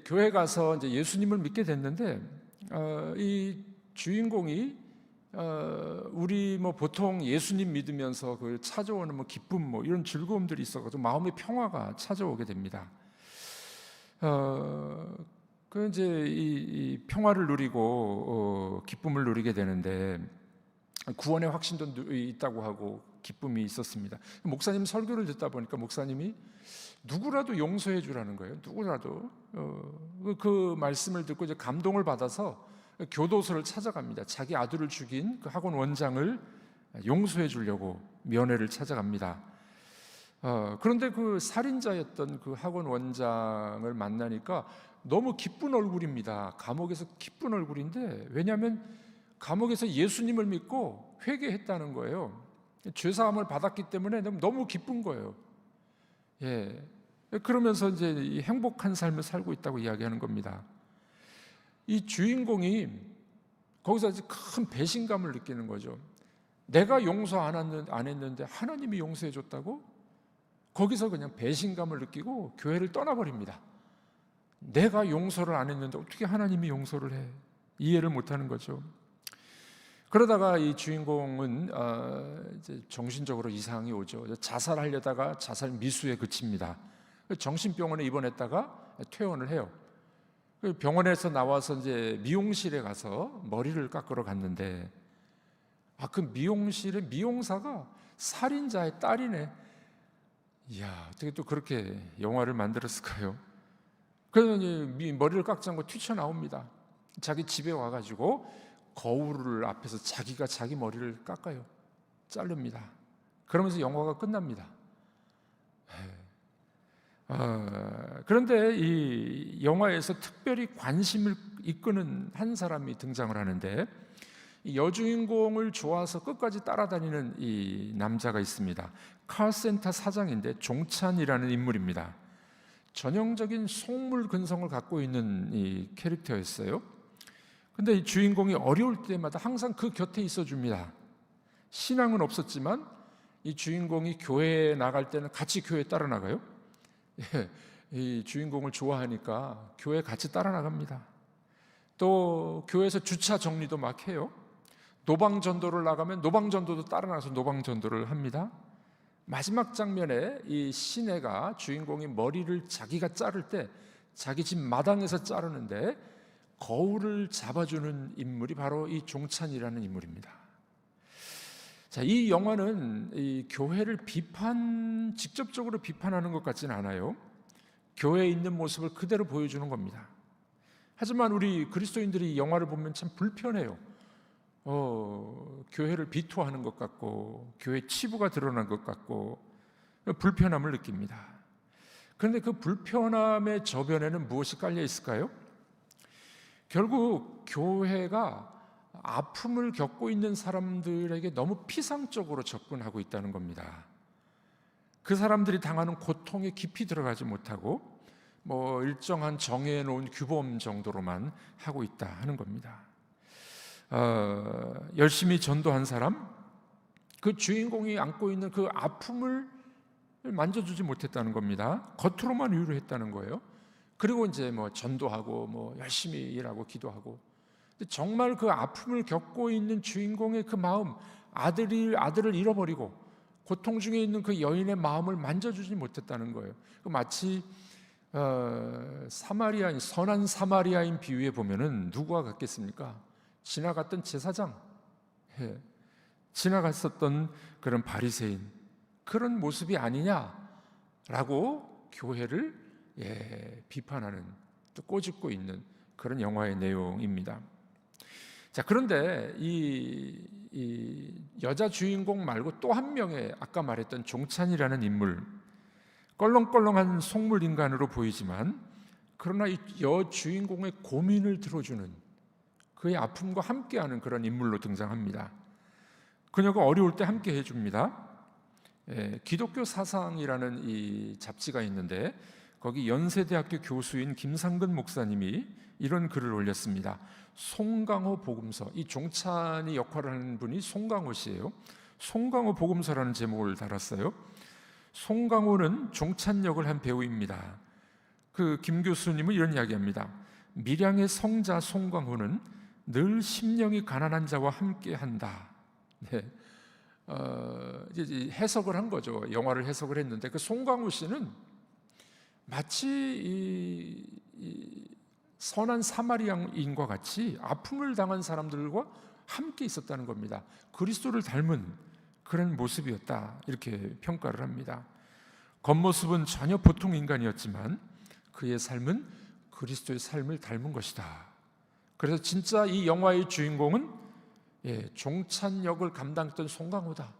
교회 가서 이제 예수님을 믿게 됐는데 이 주인공이 우리 뭐 보통 예수님 믿으면서 그 찾아오는 뭐 기쁨 뭐 이런 즐거움들이 있어가지고 마음의 평화가 찾아오게 됩니다. 그 이제 이 평화를 누리고 기쁨을 누리게 되는데 구원의 확신도 있다고 하고 기쁨이 있었습니다. 목사님 설교를 듣다 보니까 목사님이 누구라도 용서해 주라는 거예요. 누구라도 그 말씀을 듣고 이제 감동을 받아서 교도소를 찾아갑니다. 자기 아들을 죽인 그 학원 원장을 용서해 주려고 면회를 찾아갑니다. 그런데 그 살인자였던 그 학원 원장을 만나니까 너무 기쁜 얼굴입니다. 감옥에서 기쁜 얼굴인데, 왜냐하면 감옥에서 예수님을 믿고 회개했다는 거예요. 죄사함을 받았기 때문에 너무 기쁜 거예요. 예. 그러면서 이제 행복한 삶을 살고 있다고 이야기하는 겁니다. 이 주인공이 거기서 아주 큰 배신감을 느끼는 거죠. 내가 용서 안 했는데 하나님이 용서해 줬다고? 거기서 그냥 배신감을 느끼고 교회를 떠나버립니다. 내가 용서를 안 했는데 어떻게 하나님이 용서를 해? 이해를 못하는 거죠. 그러다가 이 주인공은 이제 정신적으로 이상이 오죠. 자살하려다가 자살 미수에 그칩니다. 정신병원에 입원했다가 퇴원을 해요. 병원에서 나와서 이제 미용실에 가서 머리를 깎으러 갔는데 그 미용실의 미용사가 살인자의 딸이네. 이야, 어떻게 또 그렇게 영화를 만들었을까요? 그래서 머리를 깎지 않고 튀쳐나옵니다. 자기 집에 와가지고 거울 앞에서 자기가 자기 머리를 깎아요. 자릅니다. 그러면서 영화가 끝납니다. 그런데 이 영화에서 특별히 관심을 이끄는 한 사람이 등장을 하는데, 이 여주인공을 좋아서 끝까지 따라다니는 이 남자가 있습니다. 칼센터 사장인데 종찬이라는 인물입니다. 전형적인 속물 근성을 갖고 있는 이 캐릭터였어요. 근데 이 주인공이 어려울 때마다 항상 그 곁에 있어줍니다. 신앙은 없었지만 이 주인공이 교회에 나갈 때는 같이 교회에 따라 나가요. 이 주인공을 좋아하니까 교회 같이 따라 나갑니다. 또 교회에서 주차 정리도 막 해요. 노방전도를 나가면 노방전도도 따라 나가서 노방전도를 합니다. 마지막 장면에 이 시내가 주인공이 머리를 자기가 자를 때 자기 집 마당에서 자르는데 거울을 잡아주는 인물이 바로 이 종찬이라는 인물입니다. 자, 이 영화는 이 교회를 직접적으로 비판하는 것 같지는 않아요. 교회에 있는 모습을 그대로 보여주는 겁니다. 하지만 우리 그리스도인들이 이 영화를 보면 참 불편해요. 교회를 비토하는 것 같고 교회 치부가 드러난 것 같고 불편함을 느낍니다. 그런데 그 불편함의 저변에는 무엇이 깔려 있을까요? 결국 교회가 아픔을 겪고 있는 사람들에게 너무 피상적으로 접근하고 있다는 겁니다. 그 사람들이 당하는 고통에 깊이 들어가지 못하고 뭐 일정한 정해놓은 규범 정도로만 하고 있다 하는 겁니다. 열심히 전도한 사람, 그 주인공이 안고 있는 그 아픔을 만져주지 못했다는 겁니다. 겉으로만 위로했다는 거예요. 그리고 이제 뭐 전도하고 뭐 열심히 일하고 기도하고, 정말 그 아픔을 겪고 있는 주인공의 그 마음, 아들을 잃어버리고 고통 중에 있는 그 여인의 마음을 만져주지 못했다는 거예요. 마치 선한 사마리아인 비유에 보면은 누구와 같겠습니까? 지나갔던 제사장, 지나갔었던 그런 바리새인, 그런 모습이 아니냐라고 교회를 비판하는, 또 꼬집고 있는 그런 영화의 내용입니다. 자, 그런데 이 여자 주인공 말고 또 한 명의 아까 말했던 종찬이라는 인물, 껄렁껄렁한 속물 인간으로 보이지만 그러나 이 여주인공의 고민을 들어주는, 그의 아픔과 함께하는 그런 인물로 등장합니다. 그녀가 어려울 때 함께 해줍니다. 기독교 사상이라는 이 잡지가 있는데 거기 연세대학교 교수인 김상근 목사님이 이런 글을 올렸습니다. 송강호 복음서, 이 종찬이 역할을 하는 분이 송강호 씨예요. 송강호 복음서라는 제목을 달았어요. 송강호는 종찬 역을 한 배우입니다. 그 김 교수님은 이런 이야기합니다. 밀양의 성자 송강호는 늘 심령이 가난한 자와 함께한다. 네. 이제 해석을 한 거죠. 영화를 해석을 했는데 그 송강호 씨는 마치 이 선한 사마리아인과 같이 아픔을 당한 사람들과 함께 있었다는 겁니다. 그리스도를 닮은 그런 모습이었다, 이렇게 평가를 합니다. 겉모습은 전혀 보통 인간이었지만 그의 삶은 그리스도의 삶을 닮은 것이다. 그래서 진짜 이 영화의 주인공은 종찬 역을 감당했던 송강호다,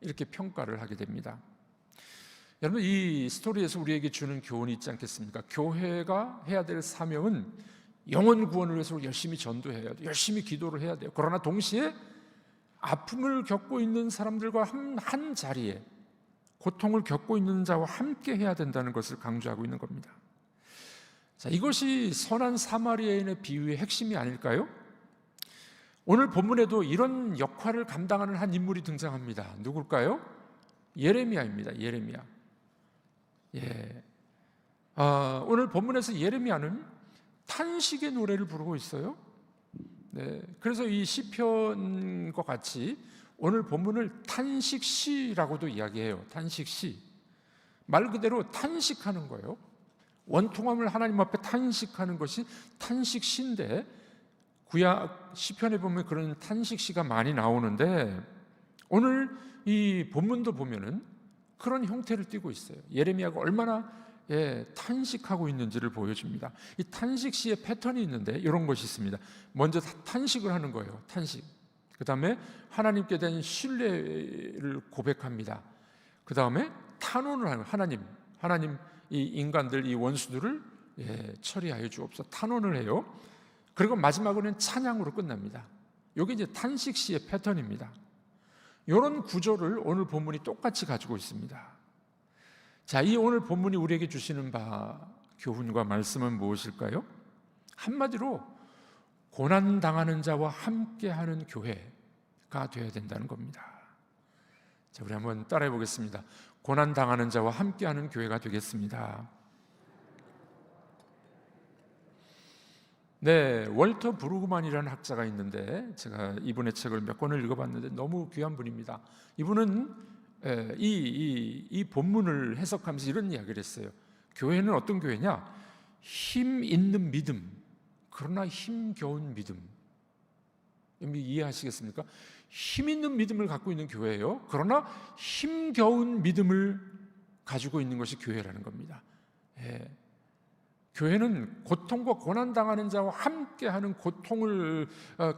이렇게 평가를 하게 됩니다. 여러분, 이 스토리에서 우리에게 주는 교훈이 있지 않겠습니까? 교회가 해야 될 사명은 영혼 구원을 위해서 열심히 전도해야 돼요. 열심히 기도를 해야 돼요. 그러나 동시에 아픔을 겪고 있는 사람들과 한 자리에, 고통을 겪고 있는 자와 함께 해야 된다는 것을 강조하고 있는 겁니다. 자, 이것이 선한 사마리아인의 비유의 핵심이 아닐까요? 오늘 본문에도 이런 역할을 감당하는 한 인물이 등장합니다. 누굴까요? 예레미야입니다. 예레미야. 오늘 본문에서 예레미야는 탄식의 노래를 부르고 있어요. 네, 그래서 이 시편과 같이 오늘 본문을 탄식시라고도 이야기해요. 탄식시. 말 그대로 탄식하는 거예요. 원통함을 하나님 앞에 탄식하는 것이 탄식시인데, 구약 시편에 보면 그런 탄식시가 많이 나오는데 오늘 이 본문도 보면은 그런 형태를 띠고 있어요. 예레미야가 얼마나 탄식하고 있는지를 보여줍니다. 이 탄식시의 패턴이 있는데 이런 것이 있습니다. 먼저 탄식을 하는 거예요. 탄식. 그 다음에 하나님께 대한 신뢰를 고백합니다. 그 다음에 탄원을 하는 거예요. 하나님 이 인간들, 이 원수들을 처리하여 주옵소서, 탄원을 해요. 그리고 마지막으로는 찬양으로 끝납니다. 이게 이제 탄식시의 패턴입니다. 이런 구조를 오늘 본문이 똑같이 가지고 있습니다. 자, 이 오늘 본문이 우리에게 주시는 교훈과 말씀은 무엇일까요? 한마디로 고난당하는 자와 함께하는 교회가 되어야 된다는 겁니다. 자, 우리 한번 따라해 보겠습니다. 고난당하는 자와 함께하는 교회가 되겠습니다. 네, 월터 브루그만이라는 학자가 있는데 제가 이분의 책을 몇 권을 읽어봤는데 너무 귀한 분입니다. 이분은 이 본문을 해석하면서 이런 이야기를 했어요. 교회는 어떤 교회냐? 힘 있는 믿음, 그러나 힘겨운 믿음. 이해하시겠습니까? 힘 있는 믿음을 갖고 있는 교회예요. 그러나 힘겨운 믿음을 가지고 있는 것이 교회라는 겁니다. 교회는 고통과 고난당하는 자와 함께하는 고통을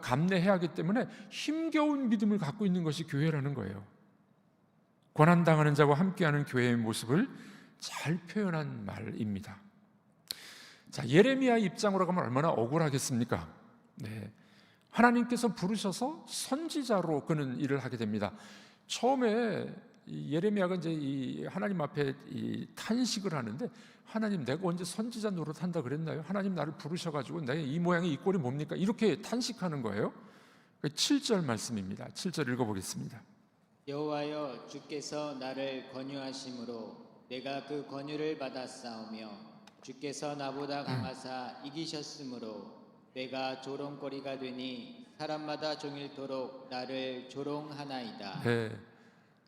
감내해야 하기 때문에 힘겨운 믿음을 갖고 있는 것이 교회라는 거예요. 고난당하는 자와 함께하는 교회의 모습을 잘 표현한 말입니다. 자, 예레미야 입장으로 가면 얼마나 억울하겠습니까? 네, 하나님께서 부르셔서 선지자로 그는 일을 하게 됩니다. 처음에 예레미야가 이제 이 하나님 앞에 탄식을 하는데, 하나님, 내가 언제 선지자 노릇한다 그랬나요? 하나님 나를 부르셔가지고 내가 이 모양이 이 꼴이 뭡니까? 이렇게 탄식하는 거예요. 7절 말씀입니다. 7절 읽어보겠습니다. 여호와여, 주께서 나를 권유하심으로 내가 그 권유를 받았사오며 주께서 나보다 강하사 이기셨으므로 내가 조롱거리가 되니 사람마다 종일토록 나를 조롱하나이다. 네,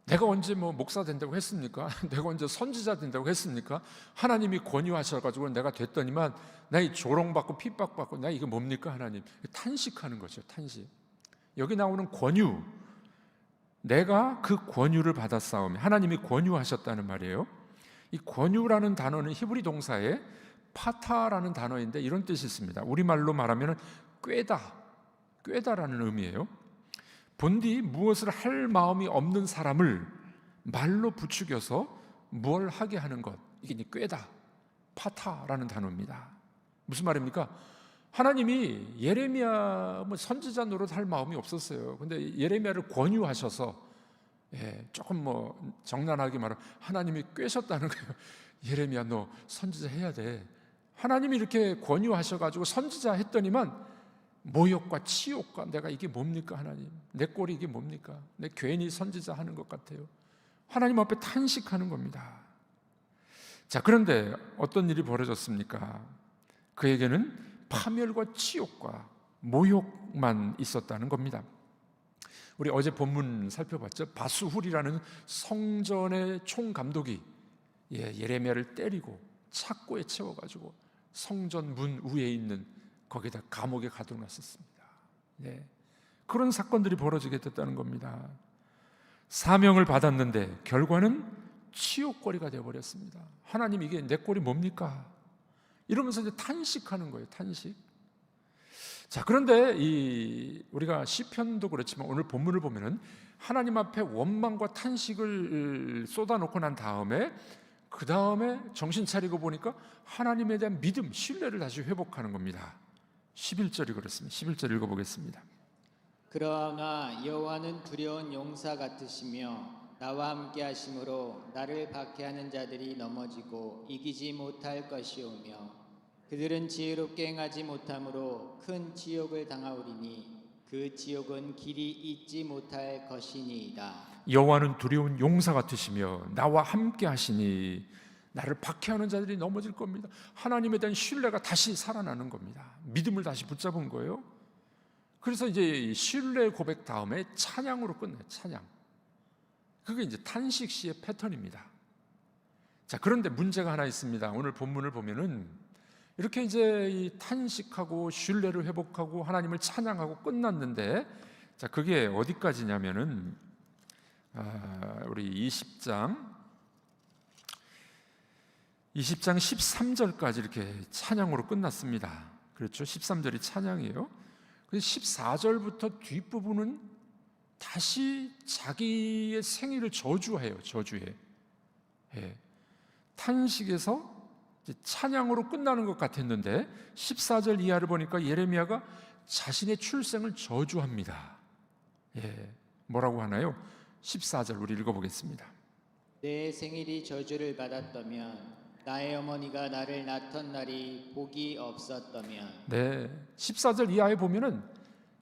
내가 언제 목사 된다고 했습니까? 내가 언제 선지자 된다고 했습니까? 하나님이 권유하셔가지고 내가 됐더니만 나 조롱받고 핍박받고, 나 이게 뭡니까 하나님? 탄식하는 거죠. 탄식. 여기 나오는 권유, 내가 그 권유를 받았사오며, 하나님이 권유하셨다는 말이에요. 이 권유라는 단어는 히브리 동사에 파타라는 단어인데 이런 뜻이 있습니다. 우리말로 말하면 꾀다라는 의미예요. 본디 무엇을 할 마음이 없는 사람을 말로 부추겨서 뭘 하게 하는 것, 이게 꾀다, 파타라는 단어입니다. 무슨 말입니까? 하나님이 예레미야 선지자 노릇 할 마음이 없었어요. 근데 예레미야를 권유하셔서 조금 정난하게 말하면 하나님이 꾀셨다는 거예요. 예레미야, 너 선지자 해야 돼. 하나님이 이렇게 권유하셔가지고 선지자 했더니만 모욕과 치욕과, 내가 이게 뭡니까 하나님? 내 꼴이 이게 뭡니까? 내 괜히 선지자 하는 것 같아요. 하나님 앞에 탄식하는 겁니다. 자, 그런데 어떤 일이 벌어졌습니까? 그에게는 파멸과 치욕과 모욕만 있었다는 겁니다. 우리 어제 본문 살펴봤죠? 바수훌이라는 성전의 총감독이 예레미야를 때리고 착고에 채워가지고 성전 문 위에 있는 거기다 감옥에 가둬놨었습니다. 그런 사건들이 벌어지게 됐다는 겁니다. 사명을 받았는데 결과는 치욕거리가 되어버렸습니다. 하나님, 이게 내 꼴이 뭡니까? 이러면서 이제 탄식하는 거예요. 탄식. 자, 그런데 우리가 시편도 그렇지만 오늘 본문을 보면은 하나님 앞에 원망과 탄식을 쏟아놓고 난 다음에 그 다음에 정신 차리고 보니까 하나님에 대한 믿음, 신뢰를 다시 회복하는 겁니다. 11절이 그렇습니다. 11절 읽어보겠습니다. 그러나 여호와는 두려운 용사 같으시며 나와 함께 하심으로 나를 박해하는 자들이 넘어지고 이기지 못할 것이오며 그들은 지혜롭게 행하지 못함으로 큰 지옥을 당하오리니 그 지옥은 길이 잊지 못할 것이니이다. 여호와는 두려운 용사 같으시며 나와 함께 하시니 나를 박해하는 자들이 넘어질 겁니다. 하나님에 대한 신뢰가 다시 살아나는 겁니다. 믿음을 다시 붙잡은 거예요. 그래서 이제 신뢰 고백 다음에 찬양으로 끝내요. 찬양. 그게 이제 탄식 시의 패턴입니다. 자, 그런데 문제가 하나 있습니다. 오늘 본문을 보면은 이렇게 이제 이 탄식하고 신뢰를 회복하고 하나님을 찬양하고 끝났는데, 자, 그게 어디까지냐면은 우리 20장 13절까지 이렇게 찬양으로 끝났습니다. 그렇죠? 13절이 찬양이에요. 그래서 14절부터 뒷부분은 다시 자기의 생일을 저주해요. 저주해. 탄식에서 찬양으로 끝나는 것 같았는데 14절 이하를 보니까 예레미야가 자신의 출생을 저주합니다. 뭐라고 하나요? 14절 우리 읽어보겠습니다. 내 생일이 저주를 받았다면 나의 어머니가 나를 낳던 날이 복이 없었다면. 14절 이하에 보면은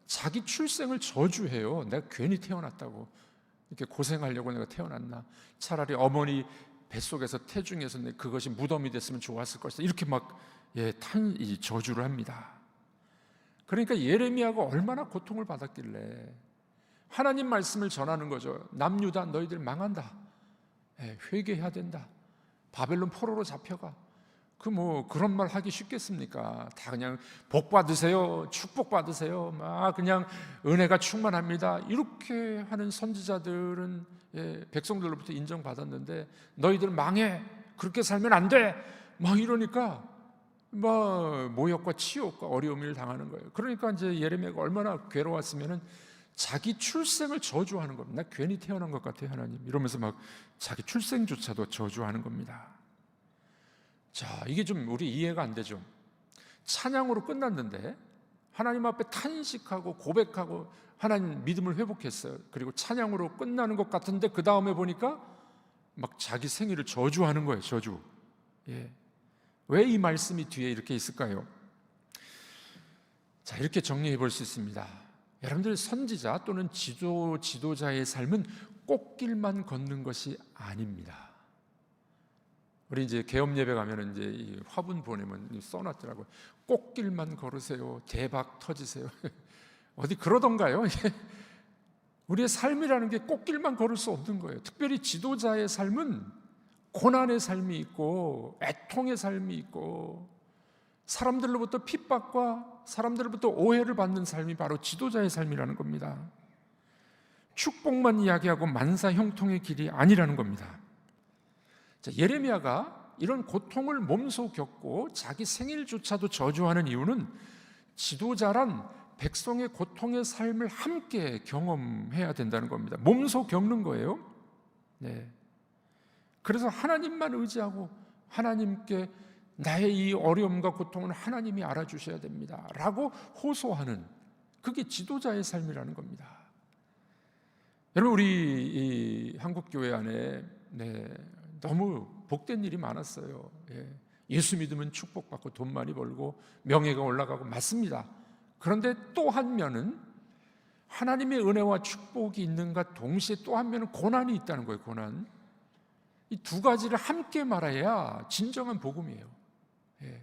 자기 출생을 저주해요. 내가 괜히 태어났다고, 이렇게 고생하려고 내가 태어났나, 차라리 어머니 뱃속에서 태중에서 그것이 무덤이 됐으면 좋았을 것이다, 이렇게 막 저주를 합니다. 그러니까 예레미야가 얼마나 고통을 받았길래 하나님 말씀을 전하는 거죠. 남유다 너희들 망한다, 회개해야 된다, 바벨론 포로로 잡혀가. 그런 말 하기 쉽겠습니까? 다 그냥 복 받으세요, 축복 받으세요, 막 그냥 은혜가 충만합니다, 이렇게 하는 선지자들은 백성들로부터 인정받았는데 너희들 망해, 그렇게 살면 안 돼, 막 이러니까 막 모욕과 치욕과 어려움을 당하는 거예요. 그러니까 이제 예레미야가 얼마나 괴로웠으면은 자기 출생을 저주하는 겁니다. 나 괜히 태어난 것 같아요, 하나님, 이러면서 막 자기 출생조차도 저주하는 겁니다. 자, 이게 좀 우리 이해가 안 되죠. 찬양으로 끝났는데 하나님 앞에 탄식하고 고백하고 하나님 믿음을 회복했어요. 그리고 찬양으로 끝나는 것 같은데 그 다음에 보니까 막 자기 생일을 저주하는 거예요. 저주. 왜 이 말씀이 뒤에 이렇게 있을까요? 자, 이렇게 정리해 볼 수 있습니다. 여러분들, 선지자 또는 지도자의 삶은 꽃길만 걷는 것이 아닙니다. 우리 이제 개업 예배 가면은 이제 이 화분 보내면 써놨더라고요. 꽃길만 걸으세요, 대박 터지세요. 어디 그러던가요? 우리의 삶이라는 게 꽃길만 걸을 수 없는 거예요. 특별히 지도자의 삶은 고난의 삶이 있고 애통의 삶이 있고 사람들로부터 핍박과 사람들로부터 오해를 받는 삶이 바로 지도자의 삶이라는 겁니다. 축복만 이야기하고 만사 형통의 길이 아니라는 겁니다. 자, 예레미야가 이런 고통을 몸소 겪고 자기 생일조차도 저주하는 이유는 지도자란 백성의 고통의 삶을 함께 경험해야 된다는 겁니다. 몸소 겪는 거예요. 그래서 하나님만 의지하고 하나님께 나의 이 어려움과 고통은 하나님이 알아주셔야 됩니다 라고 호소하는, 그게 지도자의 삶이라는 겁니다. 여러분, 우리 이 한국교회 안에 너무 복된 일이 많았어요. 예수 믿으면 축복받고 돈 많이 벌고 명예가 올라가고 맞습니다. 그런데 또 한 면은 하나님의 은혜와 축복이 있는가 동시에 또 한 면은 고난이 있다는 거예요. 고난. 이 두 가지를 함께 말해야 진정한 복음이에요. 예.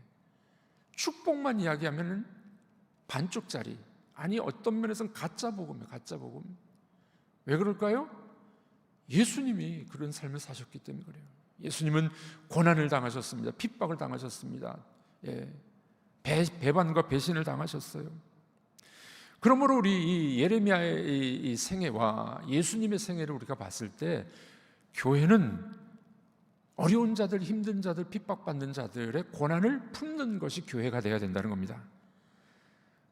축복만 이야기하면 반쪽짜리, 아니 어떤 면에서는 가짜 복음이에요. 가짜 복음. 왜 그럴까요? 예수님이 그런 삶을 사셨기 때문에 그래요. 예수님은 고난을 당하셨습니다. 핍박을 당하셨습니다. 예. 배반과 배신을 당하셨어요. 그러므로 우리 이 예레미야의 이 생애와 예수님의 생애를 우리가 봤을 때 교회는 어려운 자들, 힘든 자들, 핍박받는 자들의 고난을 품는 것이 교회가 되어야 된다는 겁니다.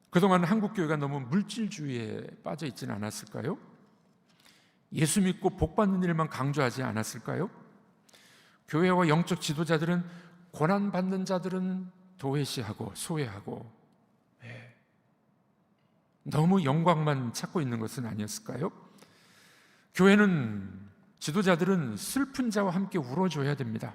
그동안 한국 교회가 너무 물질주의에 빠져 있지는 않았을까요? 예수 믿고 복 받는 일만 강조하지 않았을까요? 교회와 영적 지도자들은 고난 받는 자들은 도외시하고 소외하고 너무 영광만 찾고 있는 것은 아니었을까요? 교회는 지도자들은 슬픈 자와 함께 울어줘야 됩니다.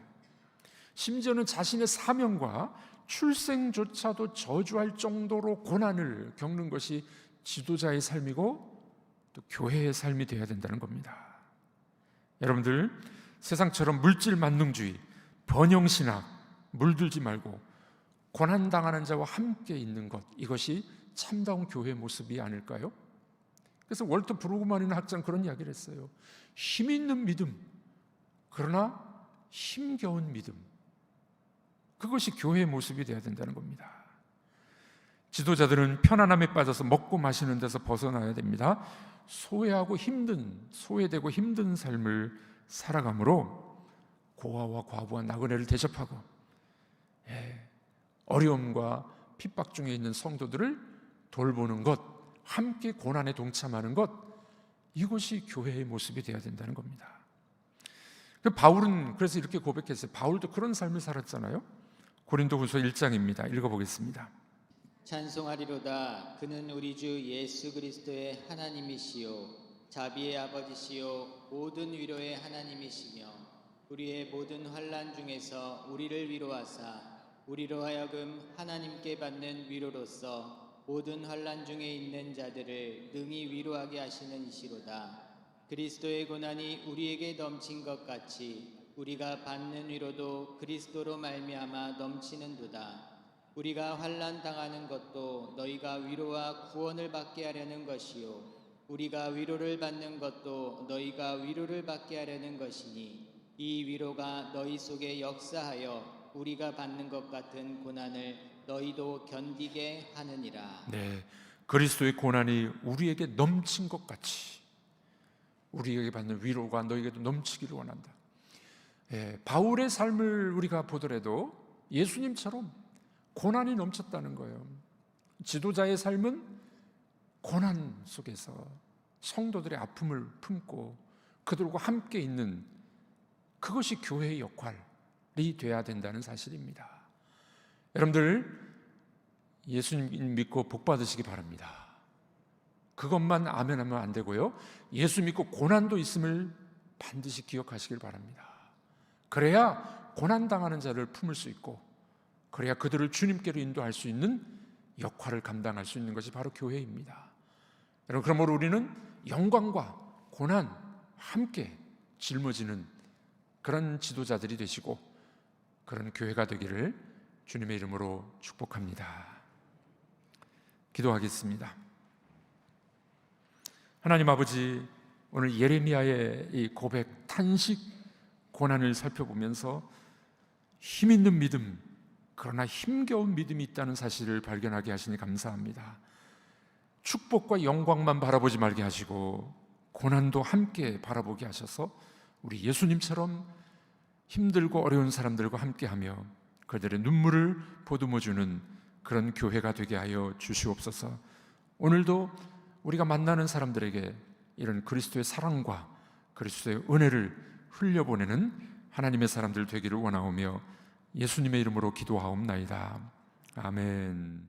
심지어는 자신의 사명과 출생조차도 저주할 정도로 고난을 겪는 것이 지도자의 삶이고 또 교회의 삶이 되어야 된다는 겁니다. 여러분들, 세상처럼 물질 만능주의, 번영신학 물들지 말고 고난당하는 자와 함께 있는 것, 이것이 참다운 교회의 모습이 아닐까요? 그래서 월터 브루그만이라는 학자는 그런 이야기를 했어요. 힘 있는 믿음, 그러나 힘겨운 믿음, 그것이 교회의 모습이 되어야 된다는 겁니다. 지도자들은 편안함에 빠져서 먹고 마시는 데서 벗어나야 됩니다. 소외되고 힘든 삶을 살아가므로 고아와 과부와 나그네를 대접하고 어려움과 핍박 중에 있는 성도들을 돌보는 것, 함께 고난에 동참하는 것, 이것이 교회의 모습이 되어야 된다는 겁니다. 바울은 그래서 이렇게 고백했어요. 바울도 그런 삶을 살았잖아요. 고린도후서 1장입니다. 읽어보겠습니다. 찬송하리로다. 그는 우리 주 예수 그리스도의 하나님이시요 자비의 아버지시요 모든 위로의 하나님이시며 우리의 모든 환난 중에서 우리를 위로하사 우리로 하여금 하나님께 받는 위로로서 모든 환난 중에 있는 자들을 능히 위로하게 하시는 이시로다. 그리스도의 고난이 우리에게 넘친 것 같이 우리가 받는 위로도 그리스도로 말미암아 넘치는도다. 우리가 환난 당하는 것도 너희가 위로와 구원을 받게 하려는 것이요 우리가 위로를 받는 것도 너희가 위로를 받게 하려는 것이니 이 위로가 너희 속에 역사하여 우리가 받는 것 같은 고난을 너희도 견디게 하느니라. 네, 그리스도의 고난이 우리에게 넘친 것 같이 우리에게 받는 위로가 너희에게도 넘치기를 원한다. 바울의 삶을 우리가 보더라도 예수님처럼 고난이 넘쳤다는 거예요. 지도자의 삶은 고난 속에서 성도들의 아픔을 품고 그들과 함께 있는, 그것이 교회의 역할이 돼야 된다는 사실입니다. 여러분들, 예수님 믿고 복 받으시기 바랍니다. 그것만 아멘하면 안 되고요, 예수 믿고 고난도 있음을 반드시 기억하시길 바랍니다. 그래야 고난당하는 자를 품을 수 있고, 그래야 그들을 주님께로 인도할 수 있는 역할을 감당할 수 있는 것이 바로 교회입니다. 여러분, 그러므로 우리는 영광과 고난 함께 짊어지는 그런 지도자들이 되시고 그런 교회가 되기를 주님의 이름으로 축복합니다. 기도하겠습니다. 하나님 아버지, 오늘 예레미야의 이 고백, 탄식, 고난을 살펴보면서 힘 있는 믿음, 그러나 힘겨운 믿음이 있다는 사실을 발견하게 하시니 감사합니다. 축복과 영광만 바라보지 말게 하시고 고난도 함께 바라보게 하셔서 우리 예수님처럼 힘들고 어려운 사람들과 함께하며 그들의 눈물을 보듬어주는 그런 교회가 되게 하여 주시옵소서. 오늘도 우리가 만나는 사람들에게 이런 그리스도의 사랑과 그리스도의 은혜를 흘려보내는 하나님의 사람들 되기를 원하오며 예수님의 이름으로 기도하옵나이다. 아멘.